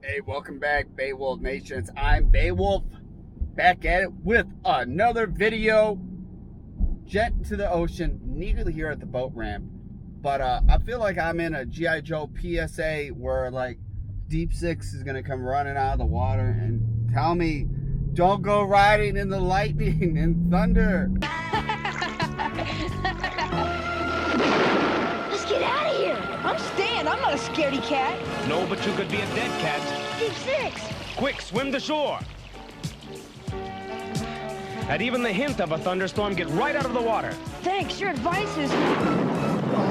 Hey, welcome back, Beowulf Nations. I'm Beowulf, back at it with another video. Jet into the ocean, nearly here at the boat ramp. But I feel like I'm in a G.I. Joe PSA where like Deep Six is gonna come running out of the water and tell me, don't go riding in the lightning and thunder. Let's get out of here. I'm staying. I'm not a scaredy cat. No, but you could be a dead cat. Deep Six. Quick, swim to shore. At even the hint of a thunderstorm, get right out of the water. Thanks. Your advice is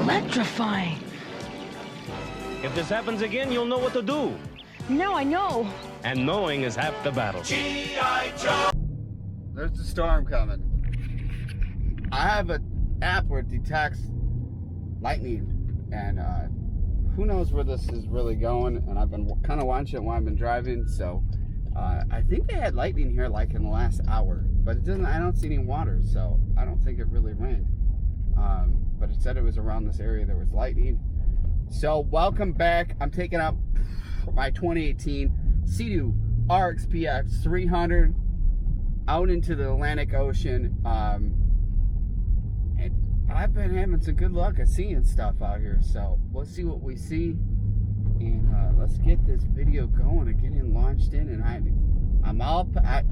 electrifying. If this happens again, you'll know what to do. Now I know. And knowing is half the battle. G.I. Joe. There's the storm coming. I have an app where it detects lightning, and who knows where this is really going, and I've been kind of watching it while I've been driving, so I think they had lightning here like in the last hour, but it doesn't, I don't see any water, so I don't think it really rained, but it said it was around this area there was lightning. So welcome back. I'm taking out my 2018 seadoo RXP-X 300 out into the Atlantic Ocean. And I've been having some good luck at seeing stuff out here, so let's see what we see, and let's get this video going and getting launched in. And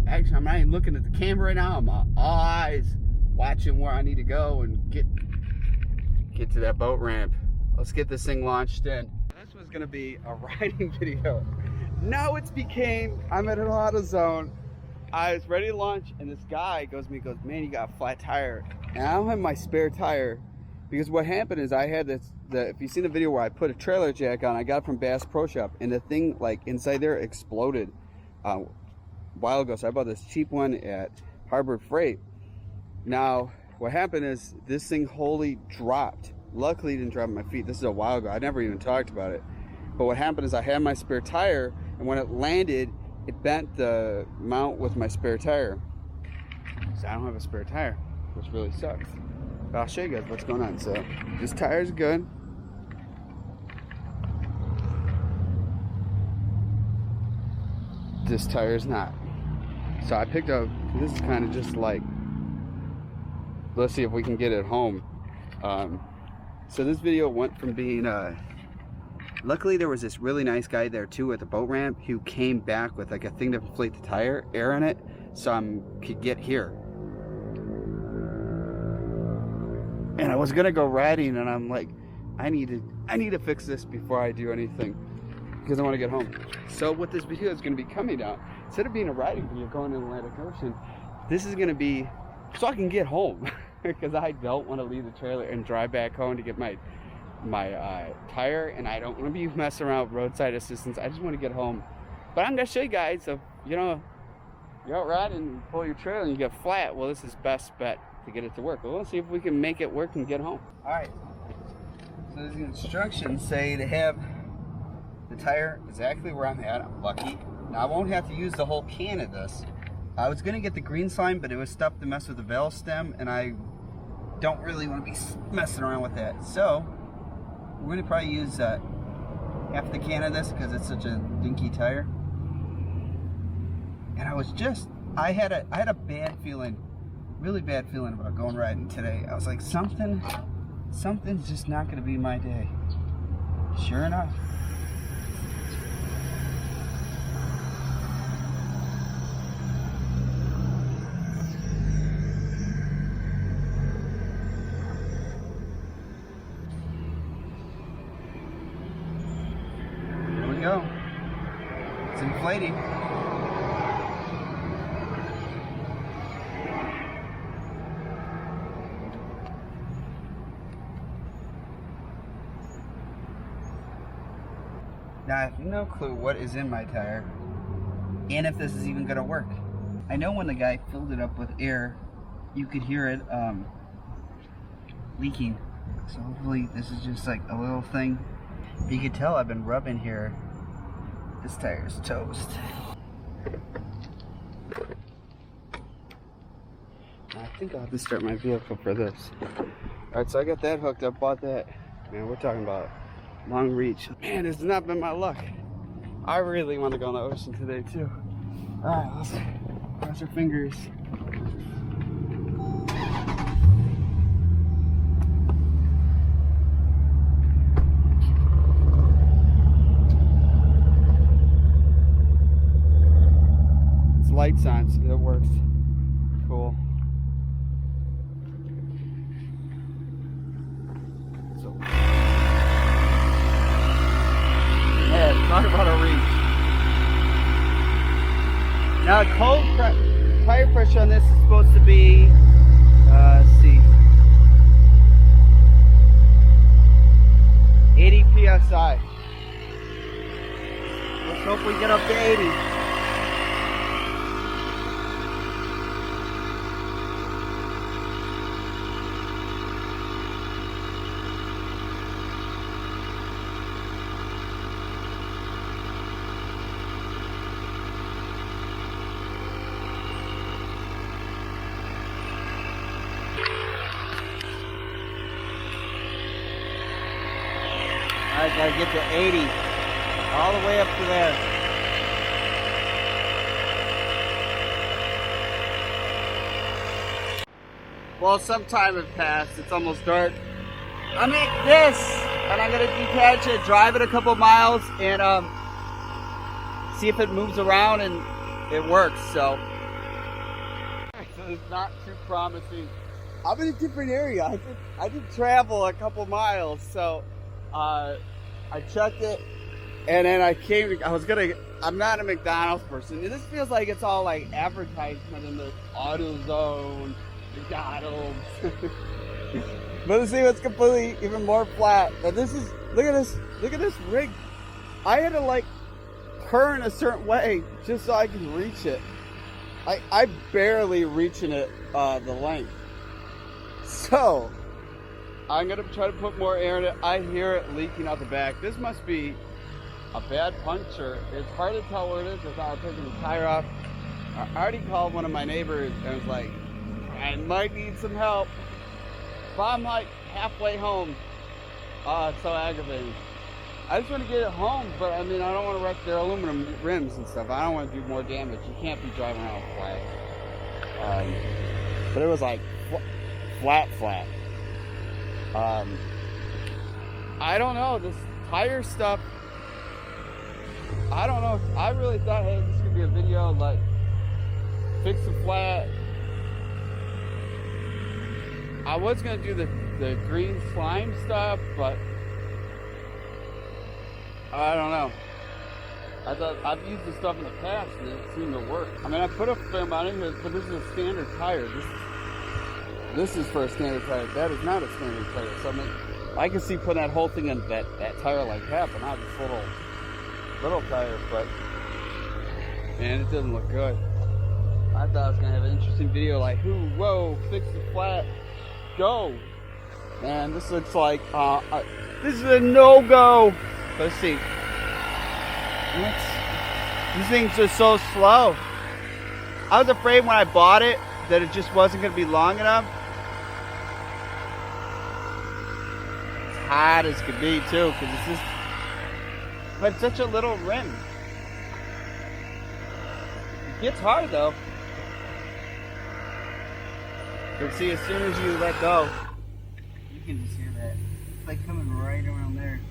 actually I'm not even looking at the camera right now. I'm all eyes watching where I need to go and get to that boat ramp. Let's get this thing launched in. This was gonna be a riding video. Now it's became, I'm at an auto zone. I was ready to launch, and this guy goes to me, goes, man, you got a flat tire. And I don't have my spare tire, because what happened is I had this, if you've seen the video where I put a trailer jack on, I got it from Bass Pro Shop, and the thing like inside there exploded a while ago. So I bought this cheap one at Harbor Freight. Now what happened is this thing wholly dropped. Luckily it didn't drop at my feet. This is a while ago. I never even talked about it. But what happened is I had my spare tire, and when it landed, it bent the mount with my spare tire. So I don't have a spare tire, which really sucks. But I'll show you guys what's going on. So this tire's good. This tire's not. So I picked up, this is kind of just like, let's see if we can get it home. So this video went from being, luckily there was this really nice guy there too at the boat ramp who came back with like a thing to inflate the tire, air in it, so I could get here. And I was gonna go riding, and I'm like, I need to fix this before I do anything, because I want to get home. So what this video is gonna be coming out, instead of being a riding video going to the Atlantic Ocean, this is gonna be so I can get home, because I don't want to leave the trailer and drive back home to get my tire, and I don't want to be messing around with roadside assistance. I just want to get home. But I'm gonna show you guys, so you're out riding and pull your trailer and you get flat, well, this is best bet to get it to work. Well, let's see if we can make it work and get home. All right, so the instructions say to have the tire exactly where I'm at. I'm lucky. Now I won't have to use the whole can of this. I was gonna get the green slime, but it was stuff to mess with the valve stem, and I don't really want to be messing around with that. So we're gonna probably use half the can of this because it's such a dinky tire. And I had a bad feeling, really bad feeling about going riding today. I was like, something's just not gonna be my day. Sure enough. Go. It's inflating. Now I have no clue what is in my tire and if this is even going to work. I know when the guy filled it up with air, you could hear it leaking. So hopefully this is just like a little thing. You can tell I've been rubbing here. This tire is toast. I think I'll have to start my vehicle for this. Alright, so I got that hooked up, bought that. Man, we're talking about long reach. Man, this has not been my luck. I really want to go in the ocean today too. Alright, let's cross our fingers. It's lights on, so it works. Cool. So, yeah, talk about a reach. Now, cold tire pressure on this is supposed to be, let's see, 80 psi. Let's hope we get up to 80. I gotta get to 80, all the way up to there. Well, some time had passed. It's almost dark. I'm at this, and I'm gonna detach it, drive it a couple miles, and see if it moves around and it works. So it's not too promising. I'm in a different area. I did travel a couple miles, so. I checked it, and then I'm not a McDonald's person, and this feels like it's all like advertisement in the AutoZone, McDonald's. But let's see what's completely even more flat. And this is, look at this rig. I had to like turn a certain way just so I can reach it. I barely reaching it, the length. So, I'm going to try to put more air in it. I hear it leaking out the back. This must be a bad puncture. It's hard to tell where it is without taking the tire off. I already called one of my neighbors and was like, I might need some help. But I'm like halfway home. It's so aggravating. I just want to get it home, but I mean, I don't want to wreck their aluminum rims and stuff. I don't want to do more damage. You can't be driving around flat. But it was like flat. I don't know, this tire stuff, I don't know. I really thought, hey, this could be a video like fix the flat. I was gonna do the green slime stuff, but I don't know. I thought I've used this stuff in the past and it seemed to work. I mean, I put a fair amount in here, but this is a standard tire. This is for a standard tire. That is not a standard tire. So I mean, I can see putting that whole thing in that tire like that, but not this little tire. But man, it doesn't look good. I thought I was gonna have an interesting video like, whoa, fix the flat, go. Man, this looks like this is a no-go. Let's see. These things are so slow. I was afraid when I bought it that it just wasn't gonna be long enough. Hot as could be too, because it's just, but it's such a little rim. It gets hard though. But see, as soon as you let go, you can just hear that. It's like coming right around there.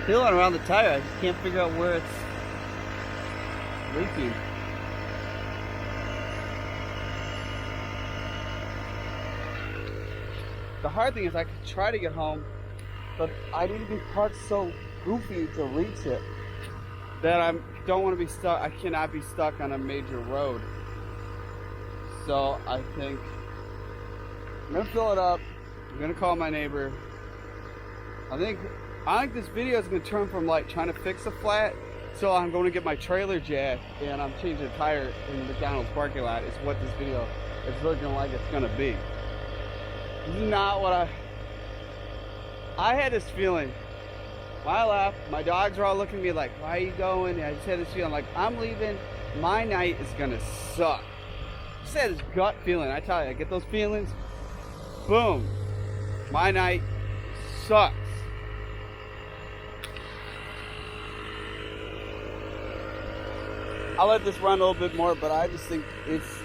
Feeling around the tire, I just can't figure out where it's leaking. The hard thing is I could try to get home, but I need to be parked so goofy to reach it that I don't want to be stuck. I cannot be stuck on a major road. So I think I'm gonna fill it up. I'm gonna call my neighbor. I think this video is gonna turn from like trying to fix a flat, so I'm going to get my trailer jack and I'm changing a tire in the McDonald's parking lot. Is what this video is looking like it's gonna be. This is not what I had this feeling. When I left, my dogs were all looking at me like, why are you going? And I just had this feeling like, I'm leaving, my night is gonna suck. I just had this gut feeling. I tell you, I get those feelings, boom, my night sucks. I'll let this run a little bit more, but I just think it's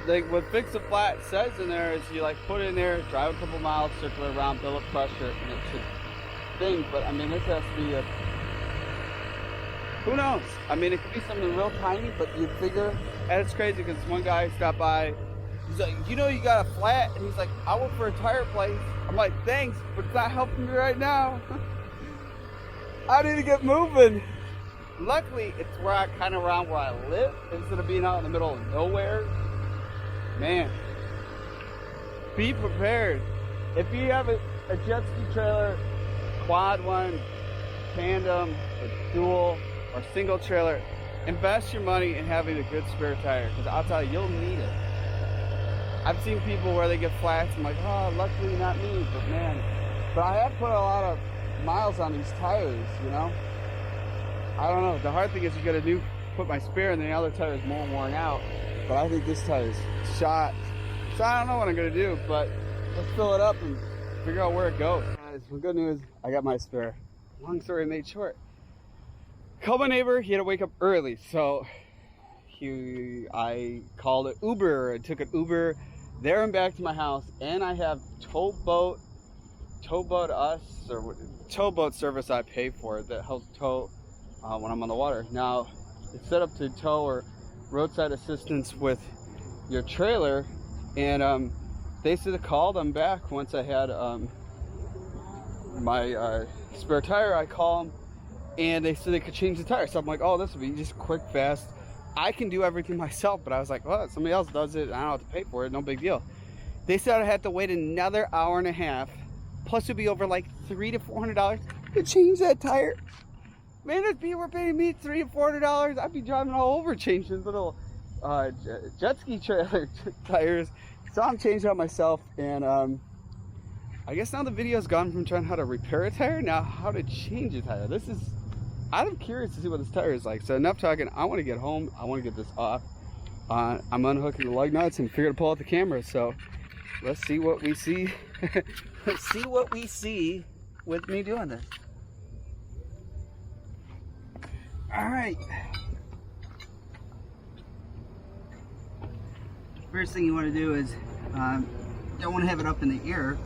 like what Fix a Flat says in there is you like put it in there, drive a couple miles, circle around, build up pressure, and it should thing. But I mean, this has to be a, who knows? I mean, it could be something real tiny, but you figure, and it's crazy because one guy stopped by. He's like, you know, you got a flat, and he's like, I work for a tire place. I'm like, thanks, but it's not helping me right now. I need to get moving. Luckily, it's where I kind of around where I live instead of being out in the middle of nowhere. Man, be prepared. If you have a jet ski trailer, quad one, tandem, or dual, or single trailer, invest your money in having a good spare tire, because I'll tell you, you'll need it. I've seen people where they get flats, I'm like, oh, luckily not me, but man. But I have put a lot of miles on these tires, you know? I don't know, the hard thing is you gotta put my spare and the other tire is more worn out, but I think this tire is shot. So I don't know what I'm gonna do, but let's fill it up and figure out where it goes. Guys, the good news, I got my spare. Long story made short. Called my neighbor, he had to wake up early, so I called an Uber. I took an Uber there and back to my house, and I have towboat service I pay for that helps tow when I'm on the water. Now, it's set up to tow or roadside assistance with your trailer, and they said they called them back once I had my spare tire. I call them, and they said they could change the tire. So I'm like, oh, this will be just quick, fast. I can do everything myself, but I was like, well, somebody else does it. I don't have to pay for it. No big deal. They said I had to wait another hour and a half. Plus, it'd be over like $300 to $400 to change that tire. Man, if people were paying me $300 to $400, I'd be driving all over changing little jet ski trailer tires. So I'm changing out myself, and I guess now the video's gone from trying how to repair a tire, now how to change a tire. I'm curious to see what this tire is like. So enough talking. I want to get home. I want to get this off. I'm unhooking the lug nuts and figure to pull out the camera. So let's see what we see. Let's see what we see with me doing this. All right. First thing you want to do is don't want to have it up in the air,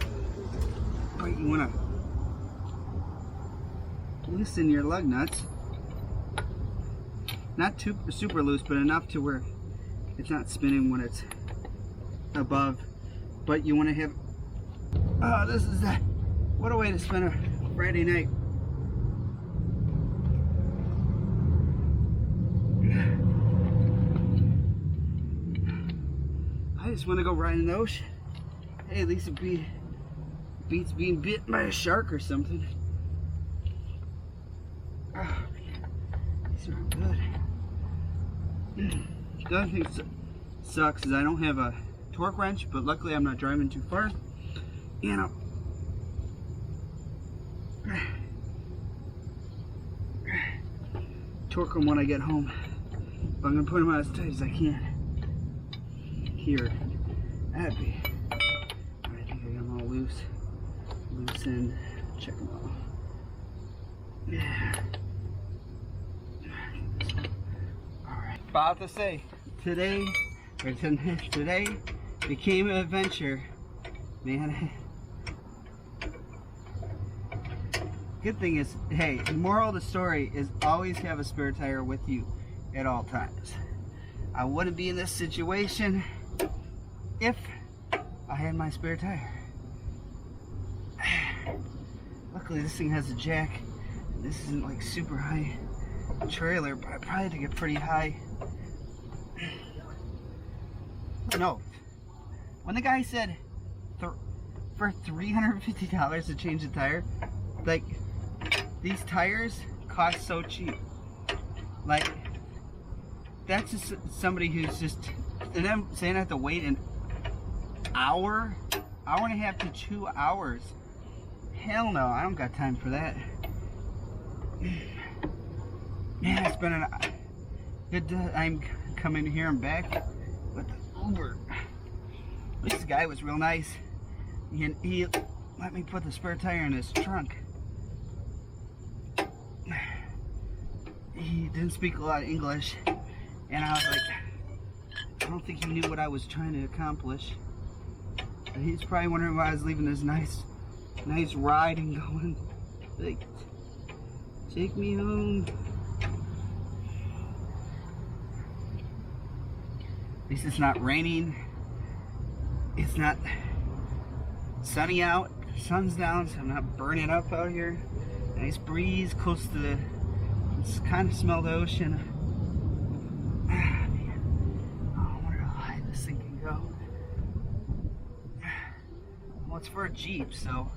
but you want to loosen your lug nuts. Not too super loose, but enough to where it's not spinning when it's above. But you want to have, oh, this is what a way to spend a Friday night. I just want to go riding the ocean. Hey, at least it beats being bit by a shark or something. Oh man, these are good. The other thing that sucks is I don't have a torque wrench, but luckily I'm not driving too far. And I'll torque them when I get home. But I'm going to put them out as tight as I can. Here. That'd be. I think I got them all loose. Loosened. Check them out. Yeah. Alright. About to say, today became an adventure. Man. Good thing is, hey, the moral of the story is always have a spare tire with you at all times. I wouldn't be in this situation if I had my spare tire. Luckily this thing has a jack. This isn't like super high trailer, but I probably had to get pretty high. No, when the guy said for $350 to change the tire, like, these tires cost so cheap. Like, that's just somebody who's just, and I'm saying I have to wait an hour and a half to 2 hours. Hell no, I don't got time for that. Man, it's been a good day. I'm coming here and back with the Uber. This guy was real nice. He let me put the spare tire in his trunk. He didn't speak a lot of English, And I was like, I don't think he knew what I was trying to accomplish. And he's probably wondering why I was leaving this nice ride and going, like, take me home. At least it's not raining. It's not sunny out. The sun's down, so I'm not burning up out here. Nice breeze close to the, it's kind of smell the ocean. Ah, man. Oh, I wonder how high this thing can go. Well, it's for a Jeep, so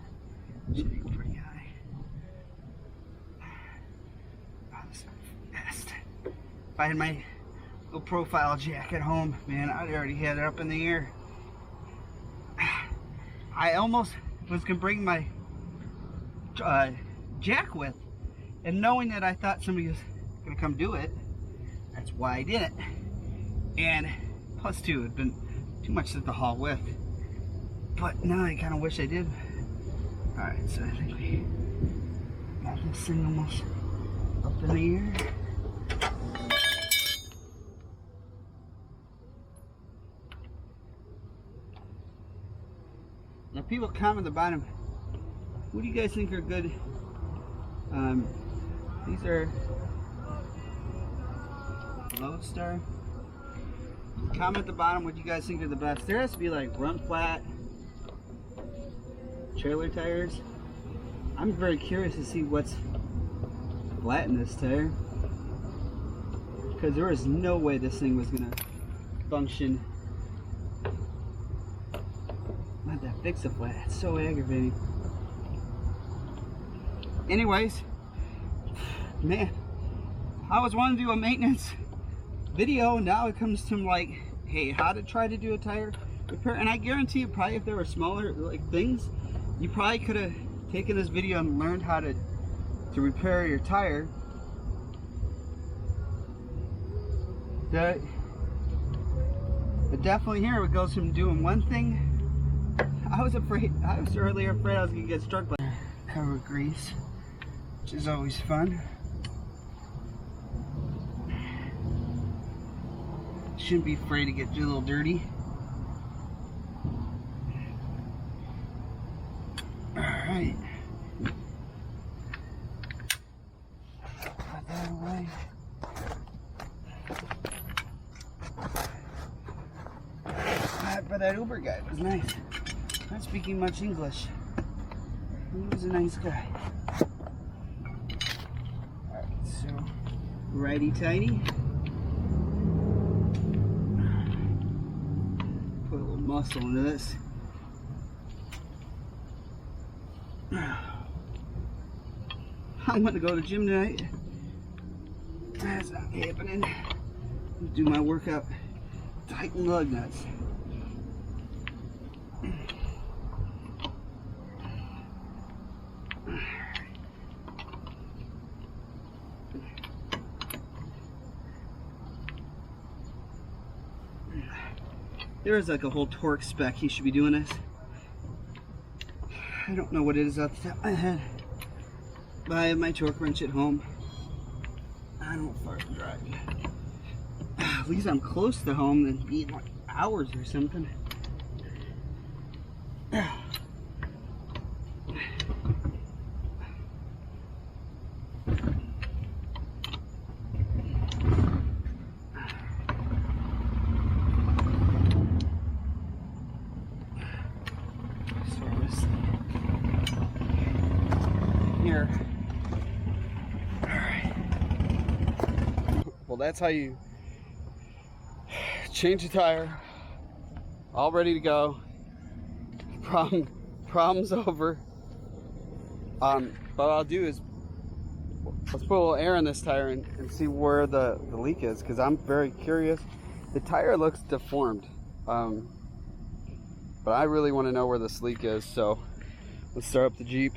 it should be pretty high. Oh, this is fast. If I had my little profile jack at home, man, I'd already had it up in the air. I almost was gonna bring my jack with, and knowing that I thought somebody was gonna come do it, that's why I didn't. And plus two, it'd been too much to haul with. But now I kind of wish I did. All right, so I think we got this thing almost up in the air. Now people comment at the bottom, what do you guys think are good? These are Lodestar. Comment at the bottom what you guys think are the best. There has to be like run flat trailer tires. I'm very curious to see what's flat in this tire, because there is no way this thing was gonna function. Not that fix a flat, it's so aggravating. Anyways, man, I was wanting to do a maintenance video, now it comes to like, hey, how to try to do a tire repair. And I guarantee you, probably if there were smaller like things, you probably could have taken this video and learned how to repair your tire. But definitely here it goes from doing one thing. I was earlier afraid I was gonna get struck by cover grease, which is always fun. Shouldn't be afraid to get a little dirty. Alright. Put that away. But that Uber guy was nice. Not speaking much English. He was a nice guy. Alright, so righty tighty. Put a little muscle into this. I'm gonna go to the gym tonight. That's not happening. Do my workout. Tighten lug nuts. There is like a whole torque spec. He should be doing this. I don't know what it is off the top of my head, but I have my torque wrench at home. I don't fucking drive. At least I'm close to home than being like hours or something. That's how you change a tire. All ready to go. Problem's over. What I'll do is let's put a little air in this tire and see where the leak is, because I'm very curious. The tire looks deformed, but I really want to know where this leak is. So let's start up the Jeep.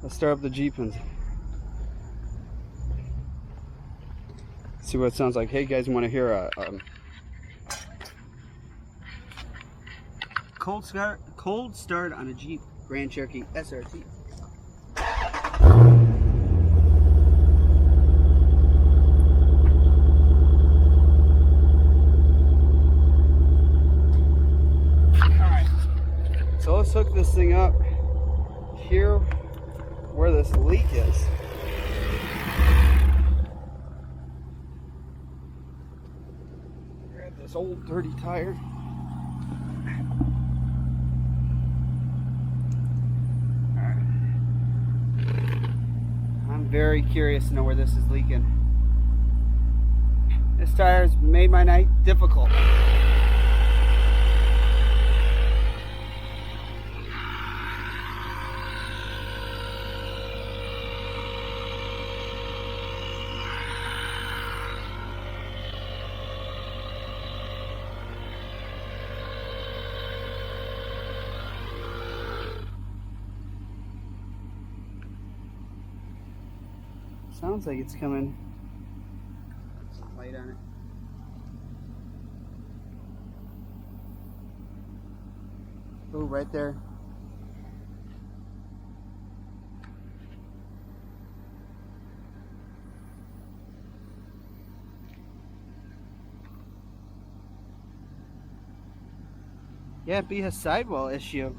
Let's start up the Jeep and see what it sounds like. Hey guys, want to hear a cold start on a Jeep Grand Cherokee SRT. the leak is. Grab this old dirty tire. Alright. I'm very curious to know where this is leaking. This tire's made my night difficult. Sounds like it's coming. Some light on it. Oh, right there. Yeah, it'd be a sidewall issue.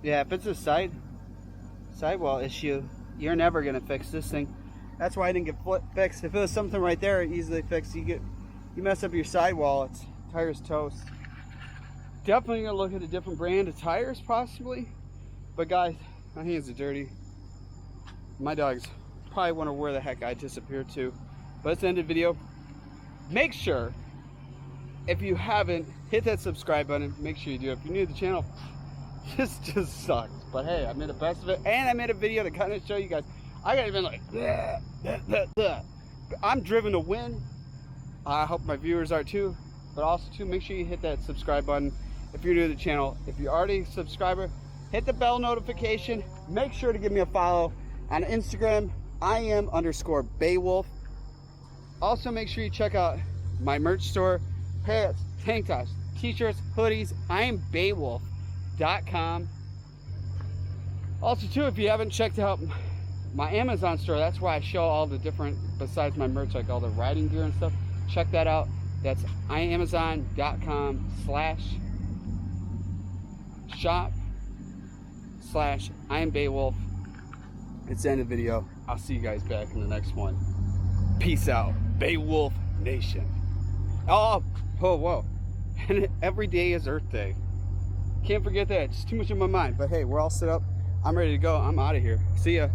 Yeah, if it's a sidewall issue, you're never gonna fix this thing. That's why I didn't get fixed. If it was something right there, easily fixed. You mess up your sidewall, it's tire's toast. Definitely gonna look at a different brand of tires, possibly. But guys, my hands are dirty. My dogs probably wonder where the heck I disappeared to. But it's the end of the video. Make sure, if you haven't, hit that subscribe button. Make sure you do. If you're new to the channel, this just sucks, but hey, I made the best of it, and I made a video to kind of show you guys. I got even like, I'm driven to win. I hope my viewers are too, but also too, make sure you hit that subscribe button if you're new to the channel. If you're already a subscriber, hit the bell notification. Make sure to give me a follow on Instagram. I am_Beowulf. Also, make sure you check out my merch store, pants, tank tops, t-shirts, hoodies. I am Beowulf.com. Also too, if you haven't checked out my Amazon store, that's why I show all the different, besides my merch, like all the riding gear and stuff. Check that out. That's Amazon.com/shop/IamBeowulf. It's the end of the video. I'll see you guys back in the next one. Peace out, Beowulf Nation. Oh, whoa. And every day is Earth Day. Can't forget that. It's too much in my mind. But hey, we're all set up. I'm ready to go. I'm out of here. See ya.